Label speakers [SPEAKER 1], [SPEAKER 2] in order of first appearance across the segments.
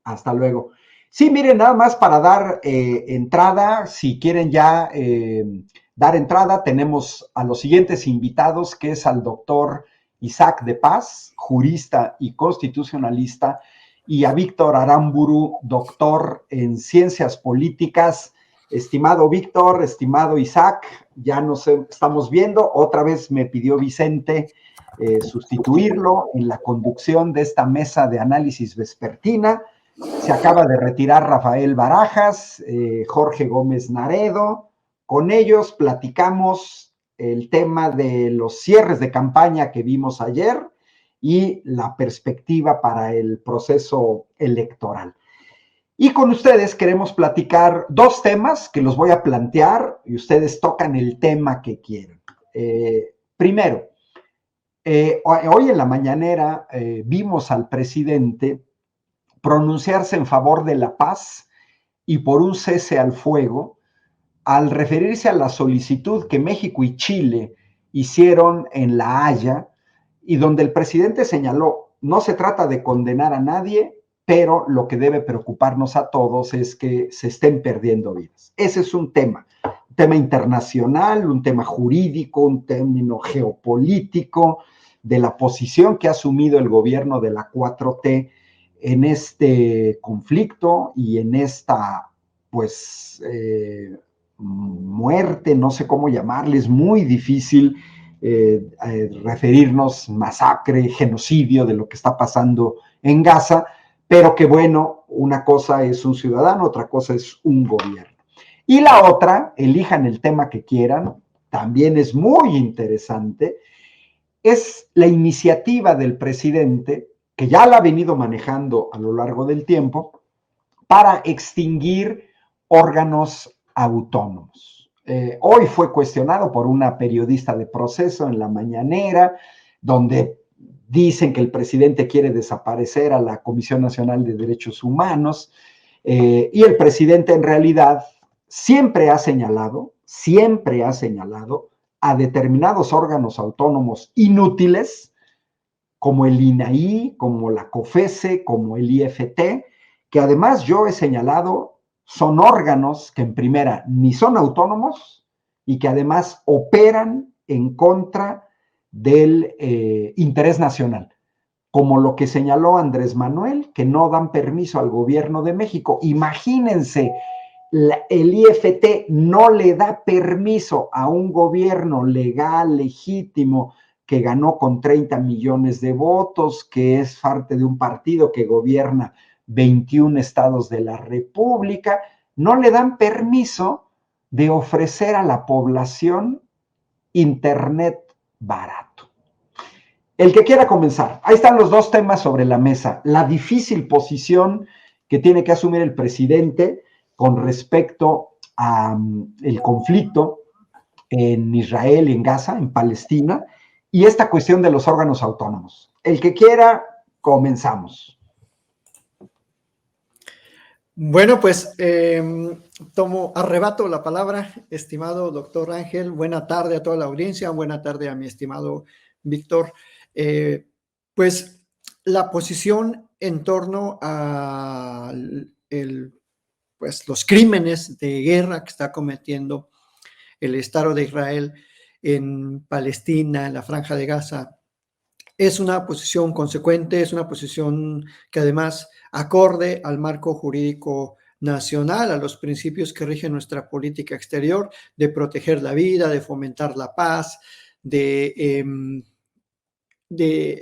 [SPEAKER 1] Hasta luego. Sí, miren, nada más para dar entrada, si quieren ya dar entrada, tenemos a los siguientes invitados, que es al doctor Isaac de Paz, jurista y constitucionalista, y a Víctor Aramburu, doctor en ciencias políticas. Estimado Víctor, estimado Isaac, ya nos estamos viendo. Otra vez me pidió Vicente sustituirlo en la conducción de esta mesa de análisis vespertina. Se acaba de retirar Rafael Barajas, Jorge Gómez Naredo. Con ellos platicamos el tema de los cierres de campaña que vimos ayer y la perspectiva para el proceso electoral. Y con ustedes queremos platicar dos temas que los voy a plantear y ustedes tocan el tema que quieran. Primero, hoy en la mañanera vimos al presidente pronunciarse en favor de la paz y por un cese al fuego, al referirse a la solicitud que México y Chile hicieron en La Haya, y donde el presidente señaló, no se trata de condenar a nadie, pero lo que debe preocuparnos a todos es que se estén perdiendo vidas. Ese es un tema internacional, un tema jurídico, un término geopolítico, de la posición que ha asumido el gobierno de la 4T en este conflicto y en esta, pues, muerte, no sé cómo llamarle, es muy difícil referirnos masacre, genocidio de lo que está pasando en Gaza, pero que bueno, una cosa es un ciudadano, otra cosa es un gobierno. Y la otra, elijan el tema que quieran, también es muy interesante, es la iniciativa del presidente, que ya la ha venido manejando a lo largo del tiempo, para extinguir órganos autónomos. Hoy fue cuestionado por una periodista de Proceso en la mañanera, donde dicen que el presidente quiere desaparecer a la Comisión Nacional de Derechos Humanos, y el presidente en realidad siempre ha señalado a determinados órganos autónomos inútiles, como el INAI, como la COFESE, como el IFT, que además yo he señalado son órganos que en primera ni son autónomos y que además operan en contra del interés nacional, como lo que señaló Andrés Manuel, que no dan permiso al gobierno de México. Imagínense, el IFT no le da permiso a un gobierno legal, legítimo, que ganó con 30 millones de votos, que es parte de un partido que gobierna 21 estados de la República, no le dan permiso de ofrecer a la población internet barato. El que quiera comenzar, ahí están los dos temas sobre la mesa. La difícil posición que tiene que asumir el presidente con respecto al conflicto en Israel, en Gaza, en Palestina, y esta cuestión de los órganos autónomos. El que quiera, comenzamos.
[SPEAKER 2] Bueno, pues arrebato la palabra, estimado doctor Ángel. Buena tarde a toda la audiencia, buena tarde a mi estimado Víctor. Pues la posición en torno a los crímenes de guerra que está cometiendo el Estado de Israel en Palestina, en la Franja de Gaza, es una posición consecuente, es una posición que además acorde al marco jurídico nacional, a los principios que rigen nuestra política exterior, de proteger la vida, de fomentar la paz, de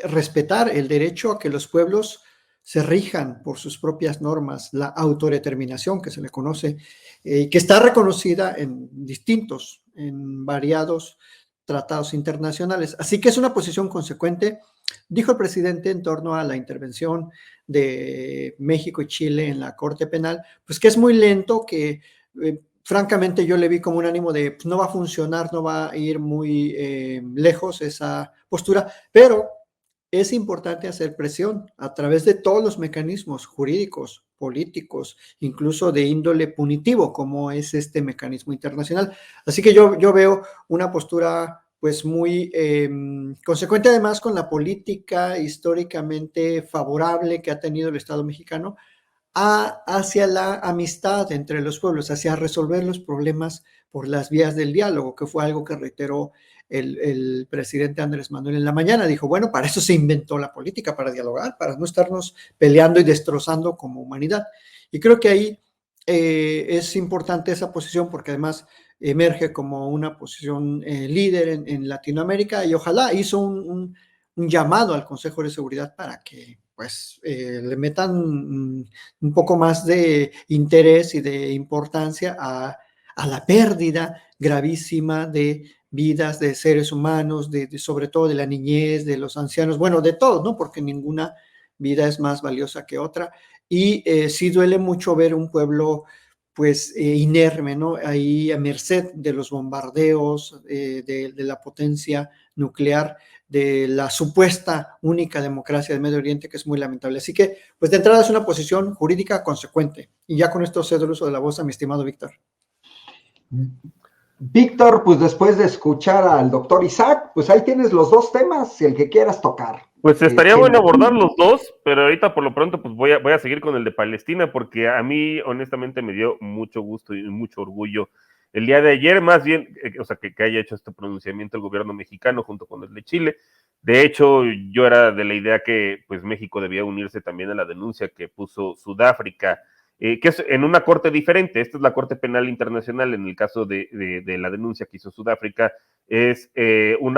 [SPEAKER 2] respetar el derecho a que los pueblos se rijan por sus propias normas, la autodeterminación que se le conoce, que está reconocida en variados tratados internacionales. Así que es una posición consecuente, dijo el presidente en torno a la intervención de México y Chile en la Corte Penal, pues que es muy lento, que francamente yo le vi como un ánimo de pues, no va a funcionar, no va a ir muy lejos esa postura, pero es importante hacer presión a través de todos los mecanismos jurídicos, políticos, incluso de índole punitivo, como es este mecanismo internacional. Así que yo veo una postura pues muy consecuente además con la política históricamente favorable que ha tenido el Estado mexicano hacia la amistad entre los pueblos, hacia resolver los problemas por las vías del diálogo, que fue algo que reiteró el presidente Andrés Manuel en la mañana. Dijo, bueno, para eso se inventó la política, para dialogar, para no estarnos peleando y destrozando como humanidad. Y creo que ahí es importante esa posición porque además emerge como una posición líder en Latinoamérica y ojalá hizo un llamado al Consejo de Seguridad para que pues le metan un poco más de interés y de importancia a la pérdida gravísima de vidas de seres humanos, sobre todo de la niñez, de los ancianos, bueno, de todos, ¿no? Porque ninguna vida es más valiosa que otra. Y sí duele mucho ver un pueblo pues inerme, ¿no? Ahí a merced de los bombardeos, de la potencia nuclear, de la supuesta única democracia del Medio Oriente, que es muy lamentable. Así que, pues de entrada es una posición jurídica consecuente. Y ya con esto cedo el uso de la voz a mi estimado Víctor.
[SPEAKER 1] Víctor, pues después de escuchar al doctor Isaac, pues ahí tienes los dos temas, el que quieras tocar.
[SPEAKER 3] Pues estaría bueno abordar los dos, pero ahorita por lo pronto pues voy a seguir con el de Palestina porque a mí honestamente me dio mucho gusto y mucho orgullo el día de ayer, más bien, o sea, que haya hecho este pronunciamiento el gobierno mexicano junto con el de Chile. De hecho, yo era de la idea que pues México debía unirse también a la denuncia que puso Sudáfrica, que es en una corte diferente. Esta es la Corte Penal Internacional. En el caso de la denuncia que hizo Sudáfrica es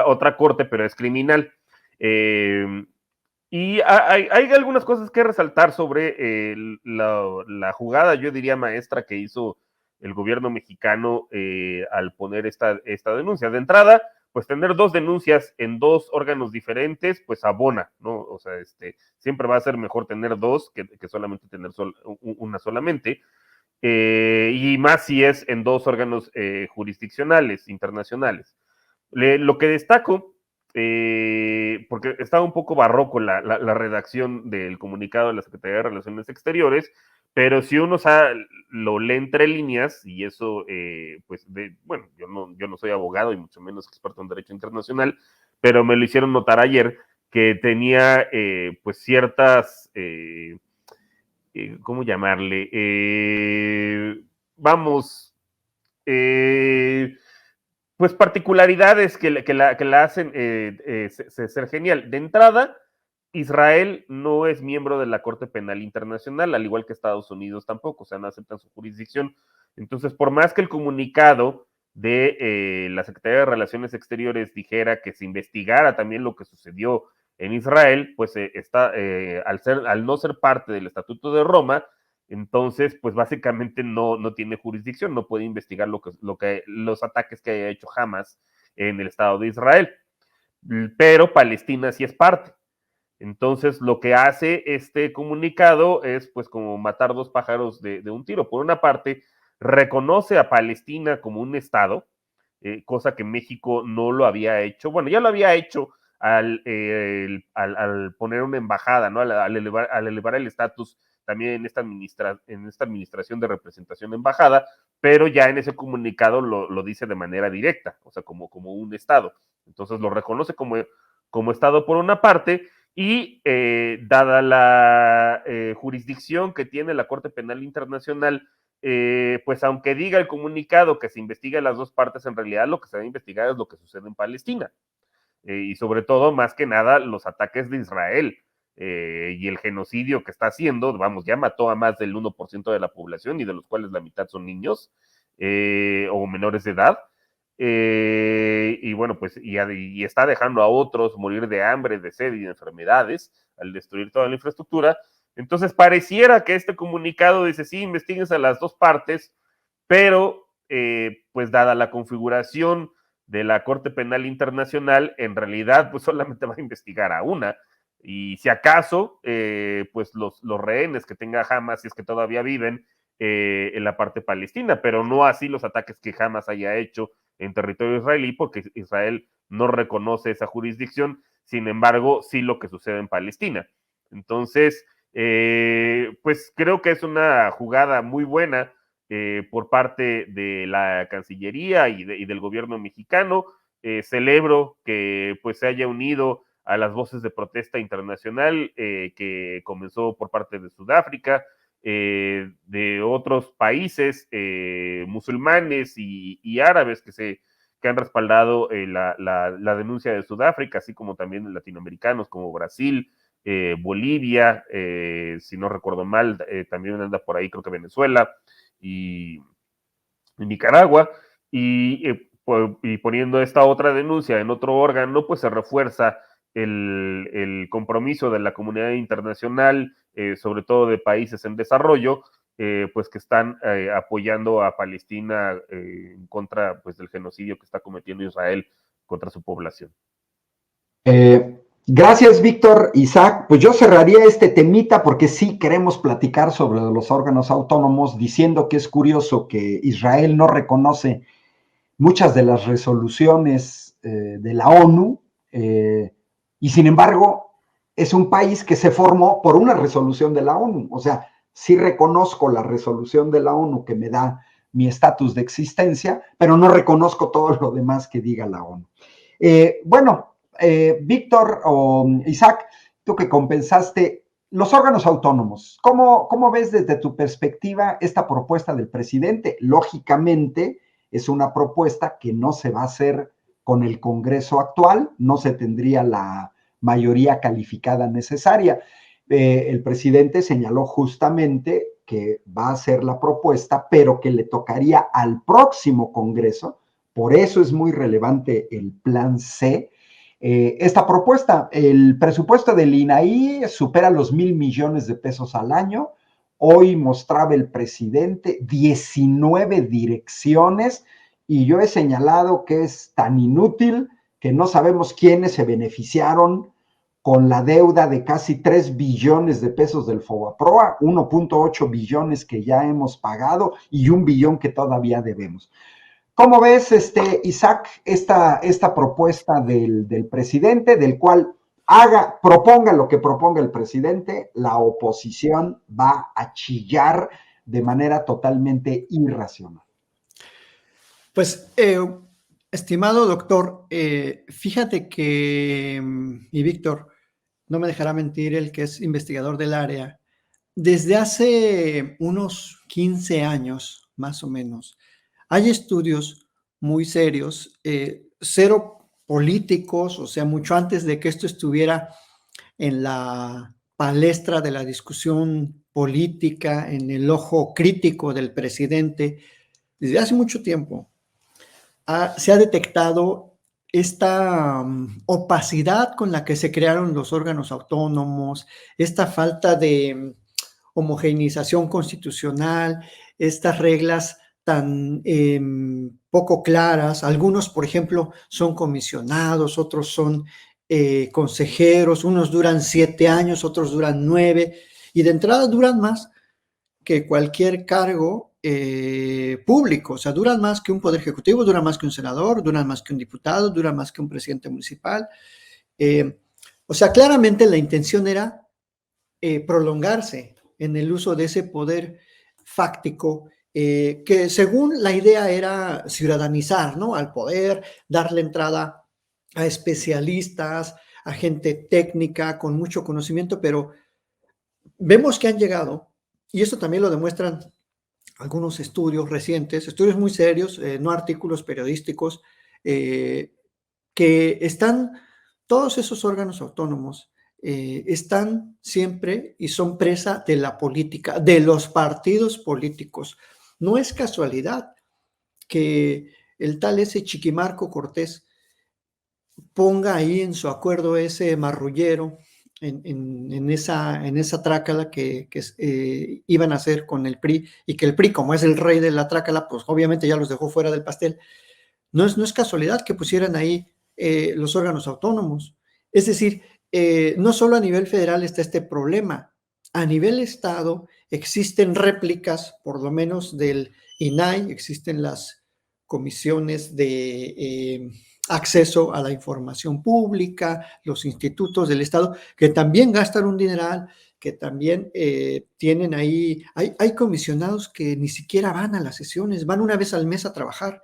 [SPEAKER 3] otra corte, pero es criminal. Y hay algunas cosas que resaltar sobre la jugada, yo diría, maestra que hizo el gobierno mexicano al poner esta denuncia. De entrada, pues tener dos denuncias en dos órganos diferentes, pues abona, ¿no? O sea, siempre va a ser mejor tener dos que solamente tener una solamente. Y más si es en dos órganos jurisdiccionales, internacionales. Lo que destaco, porque estaba un poco barroco la redacción del comunicado de la Secretaría de Relaciones Exteriores, pero si uno lo lee entre líneas, y eso, pues, bueno, yo no soy abogado y mucho menos experto en derecho internacional, pero me lo hicieron notar ayer que tenía, pues, ciertas, ¿cómo llamarle? Vamos, pues particularidades que la hacen ser genial. De entrada, Israel no es miembro de la Corte Penal Internacional, al igual que Estados Unidos tampoco, o sea, no aceptan su jurisdicción. Entonces, por más que el comunicado de la Secretaría de Relaciones Exteriores dijera que se investigara también lo que sucedió en Israel, pues al no ser parte del Estatuto de Roma, entonces, pues básicamente no tiene jurisdicción, no puede investigar los ataques que haya hecho Hamas en el Estado de Israel. Pero Palestina sí es parte. Entonces, lo que hace este comunicado es, pues, como matar dos pájaros de un tiro. Por una parte, reconoce a Palestina como un Estado, cosa que México no lo había hecho. Bueno, ya lo había hecho al poner una embajada, ¿no? Al elevar el estatus también en esta administración de representación de embajada, pero ya en ese comunicado lo dice de manera directa, o sea, como un Estado. Entonces lo reconoce como Estado por una parte, y dada la jurisdicción que tiene la Corte Penal Internacional, pues aunque diga el comunicado que se investiga en las dos partes, en realidad lo que se va a investigar es lo que sucede en Palestina. Y sobre todo, más que nada, los ataques de Israel y el genocidio que está haciendo. Vamos, ya mató a más del 1% de la población, y de los cuales la mitad son niños o menores de edad. Y bueno, pues y está dejando a otros morir de hambre, de sed y de enfermedades al destruir toda la infraestructura. Entonces pareciera que este comunicado dice, sí, investíguense a las dos partes, pero pues dada la configuración de la Corte Penal Internacional, en realidad pues solamente va a investigar a una, y si acaso, pues los rehenes que tenga Hamas, si es que todavía viven en la parte palestina, pero no así los ataques que Hamas haya hecho en territorio israelí, porque Israel no reconoce esa jurisdicción. Sin embargo, sí lo que sucede en Palestina. Entonces, pues creo que es una jugada muy buena por parte de la Cancillería y del gobierno mexicano. Celebro que pues se haya unido a las voces de protesta internacional que comenzó por parte de Sudáfrica. de otros países musulmanes y árabes que han respaldado la denuncia de Sudáfrica, así como también latinoamericanos como Brasil, Bolivia, si no recuerdo mal, también anda por ahí, creo que Venezuela y Nicaragua, y poniendo esta otra denuncia en otro órgano, pues se refuerza el compromiso de la comunidad internacional, sobre todo de países en desarrollo, pues que están apoyando a Palestina en contra, pues, del genocidio que está cometiendo Israel contra su población.
[SPEAKER 1] Gracias, Víctor. Isaac, pues yo cerraría este temita porque sí queremos platicar sobre los órganos autónomos, diciendo que es curioso que Israel no reconoce muchas de las resoluciones de la ONU, y sin embargo es un país que se formó por una resolución de la ONU. O sea, sí reconozco la resolución de la ONU que me da mi estatus de existencia, pero no reconozco todo lo demás que diga la ONU. Bueno, Víctor o Isaac, tú que compensaste los órganos autónomos, ¿cómo ves desde tu perspectiva esta propuesta del presidente? Lógicamente, es una propuesta que no se va a hacer con el Congreso actual, no se tendría la mayoría calificada necesaria. El presidente señaló justamente que va a hacer la propuesta, pero que le tocaría al próximo Congreso. Por eso es muy relevante el plan C. Esta propuesta, el presupuesto del INAI supera los 1,000 millones de pesos al año. Hoy mostraba el presidente 19 direcciones, y yo he señalado que es tan inútil que no sabemos quiénes se beneficiaron con la deuda de casi 3 billones de pesos del Fobaproa, 1.8 billones que ya hemos pagado y 1 billón que todavía debemos. ¿Cómo ves, Isaac, esta propuesta del presidente, del cual proponga lo que proponga el presidente, la oposición va a chillar de manera totalmente irracional?
[SPEAKER 2] Pues, estimado doctor, fíjate que, y Víctor, no me dejará mentir el que es investigador del área, desde hace unos 15 años, más o menos, hay estudios muy serios, cero políticos, o sea, mucho antes de que esto estuviera en la palestra de la discusión política, en el ojo crítico del presidente, desde hace mucho tiempo se ha detectado esta opacidad con la que se crearon los órganos autónomos, esta falta de homogeneización constitucional, estas reglas tan poco claras. Algunos, por ejemplo, son comisionados, otros son consejeros, unos duran 7 años, otros duran 9, y de entrada duran más que cualquier cargo público. O sea, duran más que un poder ejecutivo, duran más que un senador, duran más que un diputado, duran más que un presidente municipal. O sea, claramente la intención era prolongarse en el uso de ese poder fáctico, que según la idea era ciudadanizar, ¿no?, al poder, darle entrada a especialistas, a gente técnica con mucho conocimiento, pero vemos que han llegado, y esto también lo demuestran algunos estudios recientes, estudios muy serios, no artículos periodísticos, que están, todos esos órganos autónomos están siempre y son presa de la política, de los partidos políticos. No es casualidad que el tal ese Chiquimarco Cortés ponga ahí en su acuerdo ese marrullero en esa trácala que iban a hacer con el PRI, y que el PRI, como es el rey de la trácala, pues obviamente ya los dejó fuera del pastel. No es casualidad que pusieran ahí los órganos autónomos. Es decir, no solo a nivel federal está este problema, a nivel estado existen réplicas, por lo menos del INAI, existen las comisiones de acceso a la información pública, los institutos del estado, que también gastan un dineral, que también tienen ahí, hay comisionados que ni siquiera van a las sesiones, van una vez al mes a trabajar.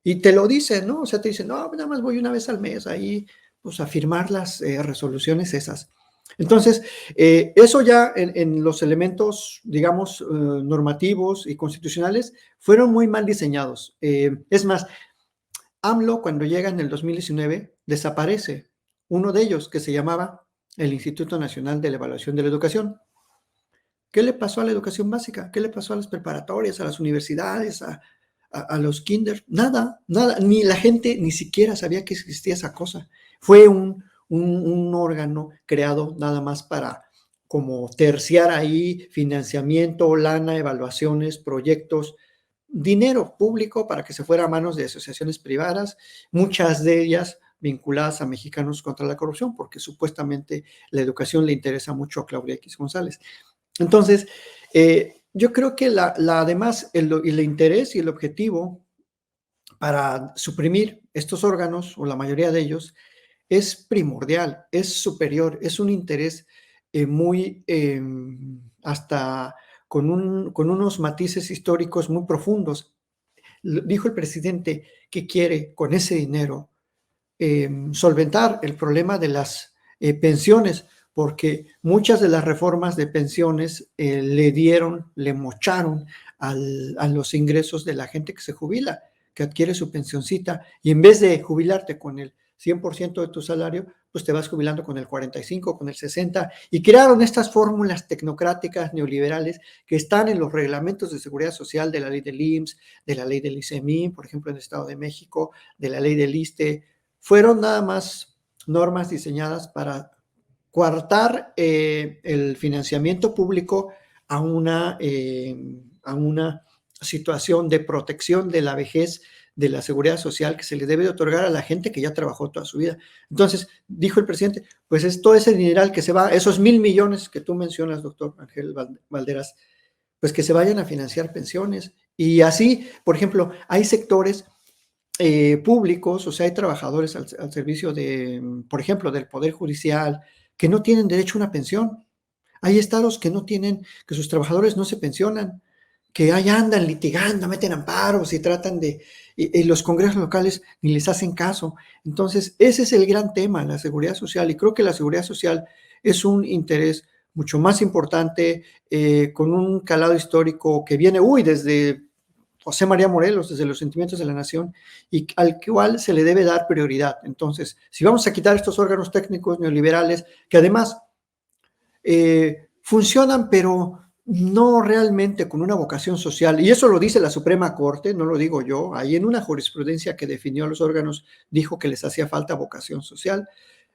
[SPEAKER 2] Y te lo dicen, ¿no? O sea, te dicen, no, nada más voy una vez al mes ahí, pues a firmar las resoluciones esas. Entonces, eso ya en los elementos, digamos, normativos y constitucionales fueron muy mal diseñados. Es más, AMLO cuando llega en el 2019 desaparece uno de ellos que se llamaba el Instituto Nacional de la Evaluación de la Educación. ¿Qué le pasó a la educación básica? ¿Qué le pasó a las preparatorias, a las universidades, a los kinder? Nada, nada, ni la gente ni siquiera sabía que existía esa cosa. Fue un órgano creado nada más para como terciar ahí financiamiento, lana, evaluaciones, proyectos, dinero público para que se fuera a manos de asociaciones privadas, muchas de ellas vinculadas a Mexicanos contra la Corrupción, porque supuestamente la educación le interesa mucho a Claudia X González. Entonces, yo creo que además el interés y el objetivo para suprimir estos órganos, o la mayoría de ellos, es primordial, es superior, es un interés muy, hasta con unos matices históricos muy profundos. Dijo el presidente que quiere con ese dinero solventar el problema de las pensiones, porque muchas de las reformas de pensiones le mocharon a los ingresos de la gente que se jubila, que adquiere su pensioncita, y en vez de jubilarte con el 100% de tu salario, pues te vas jubilando con el 45, con el 60, y crearon estas fórmulas tecnocráticas neoliberales que están en los reglamentos de seguridad social de la ley del IMSS, de la ley del ICEMIN, por ejemplo, en el Estado de México, de la ley del ISSSTE. Fueron nada más normas diseñadas para coartar el financiamiento público a a una situación de protección de la vejez, de la seguridad social que se le debe de otorgar a la gente que ya trabajó toda su vida. Entonces, dijo el presidente, pues es todo ese dineral que se va, esos 1,000,000,000 que tú mencionas, doctor Ángel Valderas, pues que se vayan a financiar pensiones. Y así, por ejemplo, hay sectores públicos, o sea, hay trabajadores al servicio de, por ejemplo, del Poder Judicial, que no tienen derecho a una pensión. Hay estados que no tienen, que sus trabajadores no se pensionan, que ahí andan litigando, meten amparos y tratan y los congresos locales ni les hacen caso. Entonces, ese es el gran tema, la seguridad social, y creo que la seguridad social es un interés mucho más importante, con un calado histórico que viene, desde José María Morelos, desde los sentimientos de la nación, y al cual se le debe dar prioridad. Entonces, si vamos a quitar estos órganos técnicos neoliberales, que además funcionan, pero no realmente con una vocación social, y eso lo dice la Suprema Corte, no lo digo yo, ahí en una jurisprudencia que definió a los órganos, dijo que les hacía falta vocación social.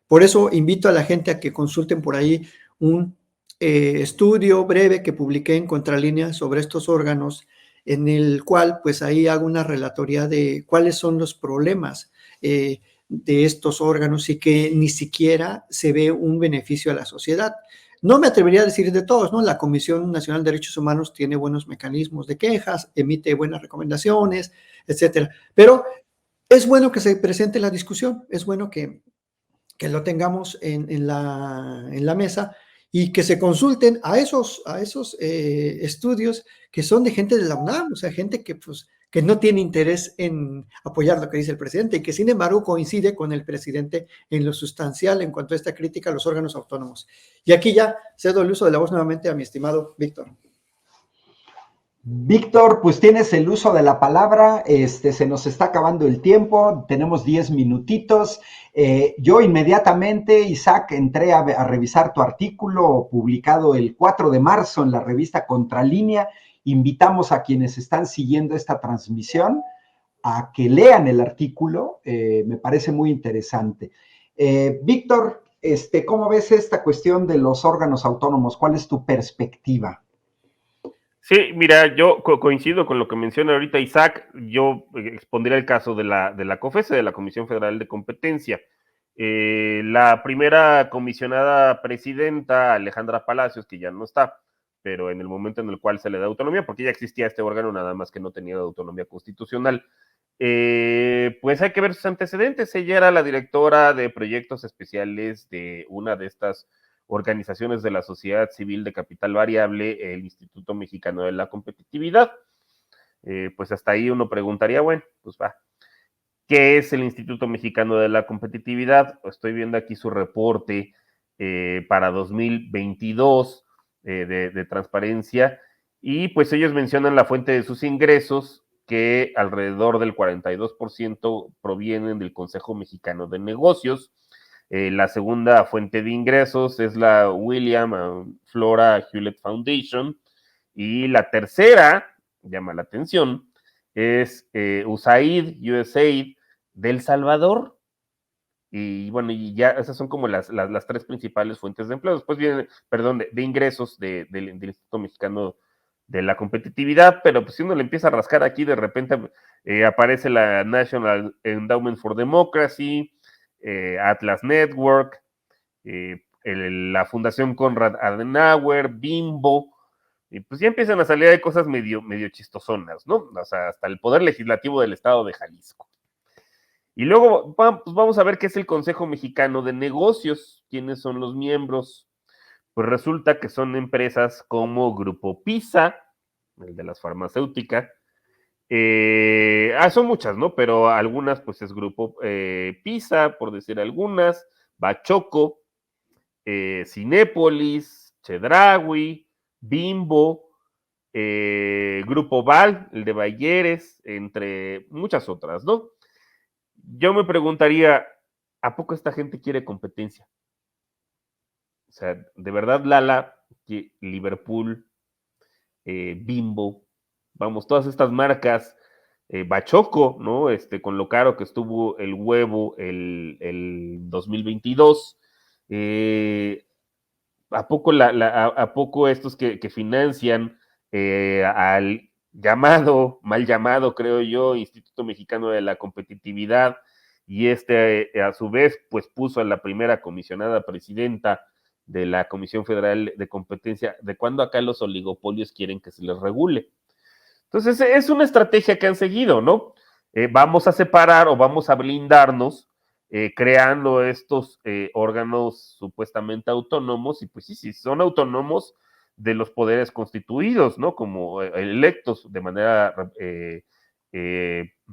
[SPEAKER 2] Por eso invito a la gente a que consulten por ahí un estudio breve que publiqué en Contralínea sobre estos órganos, en el cual pues ahí hago una relatoría de cuáles son los problemas de estos órganos y que ni siquiera se ve un beneficio a la sociedad. No me atrevería a decir de todos, ¿no? La Comisión Nacional de Derechos Humanos tiene buenos mecanismos de quejas, emite buenas recomendaciones, etcétera. Pero es bueno que se presente la discusión, es bueno que lo tengamos en la mesa y que se consulten a esos estudios que son de gente de la UNAM, o sea, gente que, pues, que no tiene interés en apoyar lo que dice el presidente y que sin embargo coincide con el presidente en lo sustancial en cuanto a esta crítica a los órganos autónomos. Y aquí ya cedo el uso de la voz nuevamente a mi estimado Víctor.
[SPEAKER 1] Víctor, pues tienes el uso de la palabra, se nos está acabando el tiempo, tenemos 10 minutitos. Yo inmediatamente, Isaac, entré a revisar tu artículo publicado el 4 de marzo en la revista Contralínea. Invitamos a quienes están siguiendo esta transmisión a que lean el artículo, me parece muy interesante. Víctor, ¿cómo ves esta cuestión de los órganos autónomos? ¿Cuál es tu perspectiva?
[SPEAKER 3] Sí, mira, yo coincido con lo que menciona ahorita Isaac. Yo expondría el caso de la COFESE, de la Comisión Federal de Competencia. La primera comisionada presidenta, Alejandra Palacios, que ya no está, pero en el momento en el cual se le da autonomía, porque ya existía este órgano, nada más que no tenía autonomía constitucional, pues hay que ver sus antecedentes. Ella era la directora de proyectos especiales de una de estas organizaciones de la sociedad civil de capital variable, el Instituto Mexicano de la Competitividad. Pues hasta ahí uno preguntaría, bueno, pues va, ¿qué es el Instituto Mexicano de la Competitividad? Estoy viendo aquí su reporte para 2022 de transparencia, y pues ellos mencionan la fuente de sus ingresos, que alrededor del 42% provienen del Consejo Mexicano de Negocios. La segunda fuente de ingresos es la William Flora Hewlett Foundation, y la tercera, llama la atención, es USAID de El Salvador. Y bueno, y ya esas son como las tres principales fuentes de empleo. Después viene, perdón, de ingresos del Instituto Mexicano de la Competitividad, pero pues si uno le empieza a rascar aquí, de repente aparece la National Endowment for Democracy, Atlas Network, la Fundación Konrad Adenauer, Bimbo, y pues ya empiezan a salir de cosas medio chistosonas, ¿no? O sea, hasta el Poder Legislativo del Estado de Jalisco. Y luego pues vamos a ver qué es el Consejo Mexicano de Negocios, quiénes son los miembros. Pues resulta que son empresas como Grupo PISA, el de las farmacéuticas. Son muchas, ¿no? Pero algunas, pues es Grupo PISA, por decir algunas, Bachoco, Cinépolis, Chedraui, Bimbo, Grupo Val, el de Bayeres, entre muchas otras, ¿no? Yo me preguntaría, ¿a poco esta gente quiere competencia? O sea, de verdad, Lala, Liverpool, Bimbo, vamos, todas estas marcas, Bachoco, ¿no? Con lo caro que estuvo el huevo el 2022, ¿a poco, a poco estos que financian al mal llamado, creo yo, Instituto Mexicano de la Competitividad, y a su vez, pues puso a la primera comisionada presidenta de la Comisión Federal de Competencia, de cuándo acá los oligopolios quieren que se les regule? Entonces, es una estrategia que han seguido, ¿no? Vamos a separar o vamos a blindarnos creando estos órganos supuestamente autónomos, y pues sí, son autónomos de los poderes constituidos, ¿no? Como electos de manera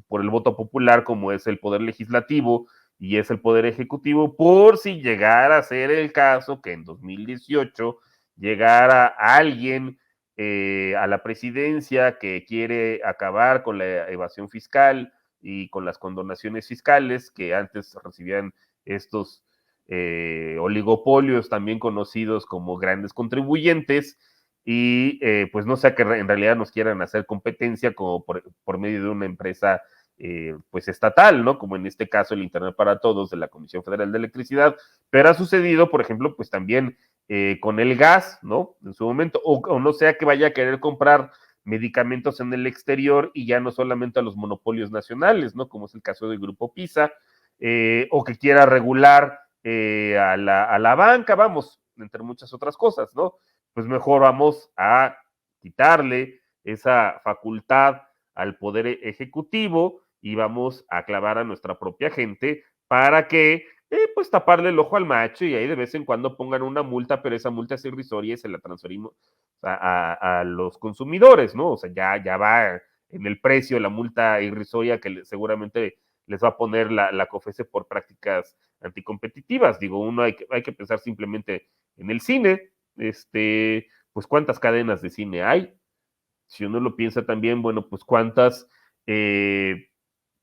[SPEAKER 3] por el voto popular, como es el poder legislativo y es el poder ejecutivo, por si llegara a ser el caso que en 2018 llegara alguien a la presidencia que quiere acabar con la evasión fiscal y con las condonaciones fiscales que antes recibían estos oligopolios, también conocidos como grandes contribuyentes, y pues no sea que en realidad nos quieran hacer competencia como por medio de una empresa pues estatal, ¿no? Como en este caso el Internet para Todos de la Comisión Federal de Electricidad, pero ha sucedido, por ejemplo, pues también con el gas, ¿no? En su momento, o no sea que vaya a querer comprar medicamentos en el exterior y ya no solamente a los monopolios nacionales, ¿no? Como es el caso del Grupo PISA, o que quiera regular a la banca, vamos, entre muchas otras cosas, ¿no? Pues mejor vamos a quitarle esa facultad al poder ejecutivo y vamos a clavar a nuestra propia gente para que pues taparle el ojo al macho, y ahí de vez en cuando pongan una multa, pero esa multa es irrisoria y se la transferimos a los consumidores, ¿no? O sea, ya va en el precio la multa irrisoria que seguramente les va a poner la COFESE por prácticas anticompetitivas. Digo, uno hay que pensar simplemente en el cine, pues cuántas cadenas de cine hay. Si uno lo piensa también, bueno, pues cuántas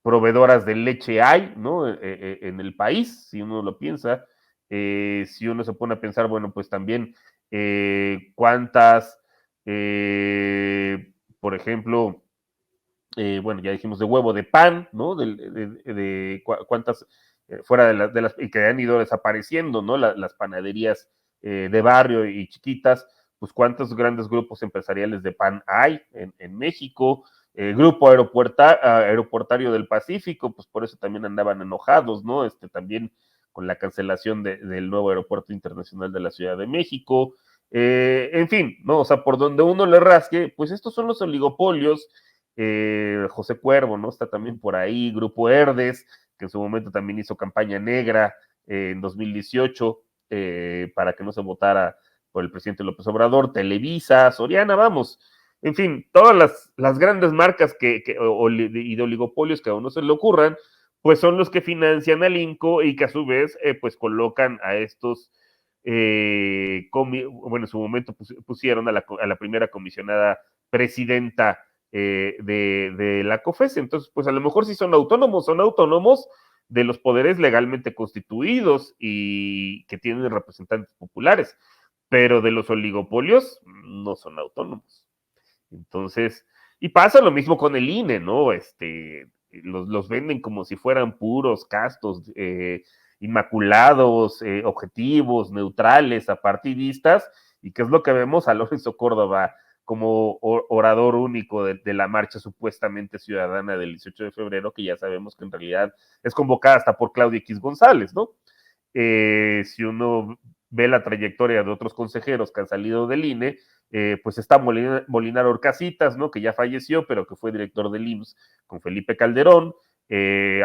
[SPEAKER 3] proveedoras de leche hay, ¿no? En el país, si uno lo piensa. Si uno se pone a pensar, bueno, pues también cuántas, por ejemplo, bueno, ya dijimos de huevo, de pan, ¿no? Cuántas fuera de las, y que han ido desapareciendo, ¿no? Las panaderías de barrio y chiquitas, pues cuántos grandes grupos empresariales de pan hay en México. Grupo Aeroportario del Pacífico, pues por eso también andaban enojados, ¿no? También con la cancelación del nuevo aeropuerto internacional de la Ciudad de México. En fin, ¿no? O sea, por donde uno le rasque, pues estos son los oligopolios. José Cuervo, ¿no? Está también por ahí, Grupo Herdes, que en su momento también hizo campaña negra en 2018 para que no se votara por el presidente López Obrador, Televisa, Soriana, vamos, en fin, todas las grandes marcas y de oligopolios que a uno se le ocurran, pues son los que financian al INCO y que a su vez pues colocan a estos en su momento pusieron a la primera comisionada presidenta de la COFESE. Entonces, pues a lo mejor sí son autónomos de los poderes legalmente constituidos y que tienen representantes populares, pero de los oligopolios no son autónomos. Entonces, y pasa lo mismo con el INE, ¿no? Los venden como si fueran puros, castos, inmaculados, objetivos, neutrales, apartidistas, y que es lo que vemos a Lorenzo Córdoba como orador único de la marcha supuestamente ciudadana del 18 de febrero, que ya sabemos que en realidad es convocada hasta por Claudia X González, ¿no? Si uno ve la trayectoria de otros consejeros que han salido del INE, pues está Molinar Orcasitas, ¿no? Que ya falleció, pero que fue director del IMSS con Felipe Calderón,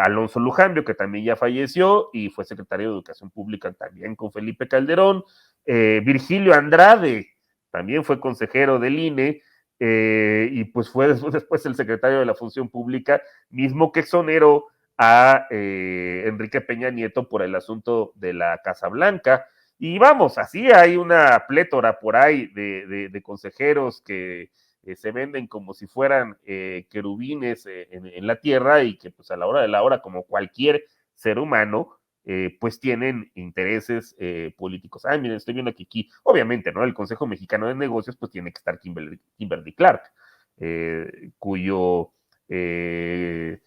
[SPEAKER 3] Alonso Lujambio, que también ya falleció y fue secretario de Educación Pública también con Felipe Calderón, Virgilio Andrade también fue consejero del INE, y pues fue después el secretario de la Función Pública, mismo que exoneró a Enrique Peña Nieto por el asunto de la Casa Blanca. Y vamos, así hay una plétora por ahí de consejeros que se venden como si fueran querubines en la tierra, y que pues a la hora de la hora, como cualquier ser humano, pues tienen intereses políticos. Miren, estoy viendo aquí, obviamente, ¿no? El Consejo Mexicano de Negocios, pues tiene que estar Kimberly Clark, cuyo jefe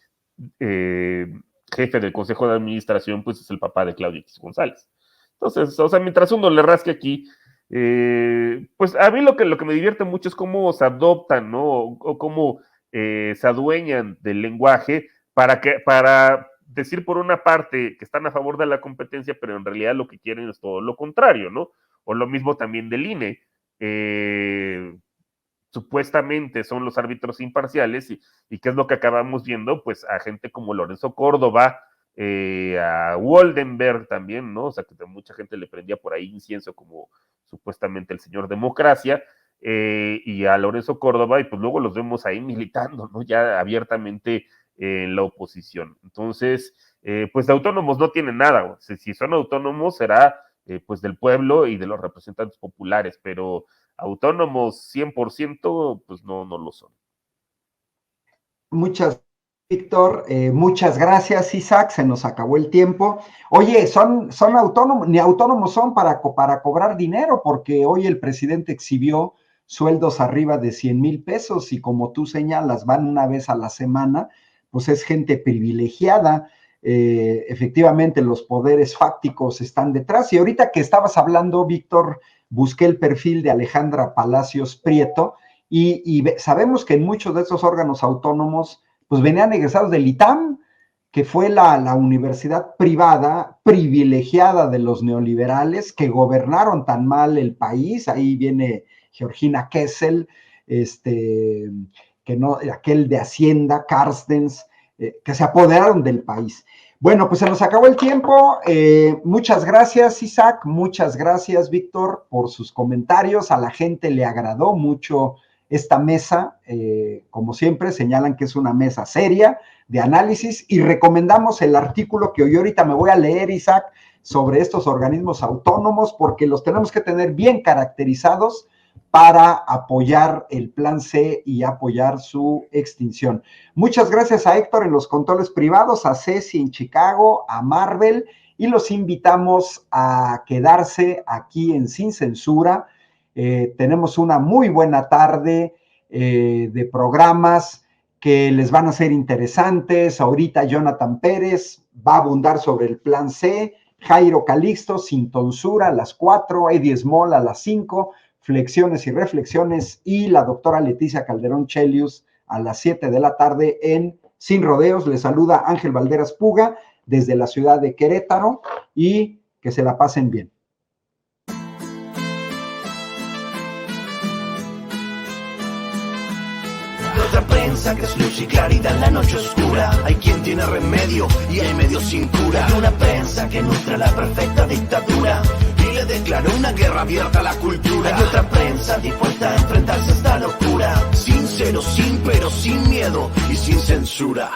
[SPEAKER 3] del Consejo de Administración, pues es el papá de Claudia X González. Entonces, o sea, mientras uno le rasque aquí, pues a mí lo que me divierte mucho es cómo se adoptan, ¿no? O cómo se adueñan del lenguaje para decir por una parte que están a favor de la competencia, pero en realidad lo que quieren es todo lo contrario, ¿no? O lo mismo también del INE. Supuestamente son los árbitros imparciales, y ¿qué es lo que acabamos viendo? Pues a gente como Lorenzo Córdoba, a Woldenberg también, ¿no? O sea, que mucha gente le prendía por ahí incienso como supuestamente el señor Democracia, y a Lorenzo Córdoba, y pues luego los vemos ahí militando, ¿no? Ya abiertamente en la oposición. Entonces, pues de autónomos no tienen nada. Si son autónomos será pues del pueblo y de los representantes populares, pero autónomos 100%, pues no lo son.
[SPEAKER 1] Víctor, muchas gracias, Isaac, se nos acabó el tiempo. Oye, son autónomos, ni autónomos son para cobrar dinero, porque hoy el presidente exhibió sueldos arriba de 100,000 pesos, y como tú señalas, van una vez a la semana, pues es gente privilegiada. Efectivamente, los poderes fácticos están detrás. Y ahorita que estabas hablando, Víctor, busqué el perfil de Alejandra Palacios Prieto, y sabemos que en muchos de estos órganos autónomos pues venían egresados del ITAM, que fue la universidad privada privilegiada de los neoliberales que gobernaron tan mal el país. Ahí viene Georgina Kessel, aquel de Hacienda, Carstens, que se apoderaron del país. Bueno, pues se nos acabó el tiempo. Muchas gracias, Isaac, muchas gracias, Víctor, por sus comentarios. A la gente le agradó mucho esta mesa. Como siempre, señalan que es una mesa seria de análisis, y recomendamos el artículo que hoy ahorita me voy a leer, Isaac, sobre estos organismos autónomos, porque los tenemos que tener bien caracterizados para apoyar el Plan C y apoyar su extinción. Muchas gracias a Héctor en los controles privados, a Ceci en Chicago, a Marvel, y los invitamos a quedarse aquí en Sin Censura. Tenemos una muy buena tarde de programas que les van a ser interesantes. Ahorita Jonathan Pérez va a abundar sobre el Plan C, Jairo Calixto, Sin Tonsura a las 4, Eddie Small a las 5, Flexiones y Reflexiones, y la doctora Leticia Calderón Chelius a las 7 de la tarde en Sin Rodeos. Les saluda Ángel Valderas Puga desde la ciudad de Querétaro, y que se la pasen bien.
[SPEAKER 4] Otra prensa que es luz y claridad en la noche oscura. Hay quien tiene remedio y hay medio sin cura. Hay una prensa que nutre la perfecta dictadura y le declaró una guerra abierta a la cultura. Hay otra prensa dispuesta a enfrentarse a esta locura, sincero, sin pero, sin miedo y sin censura.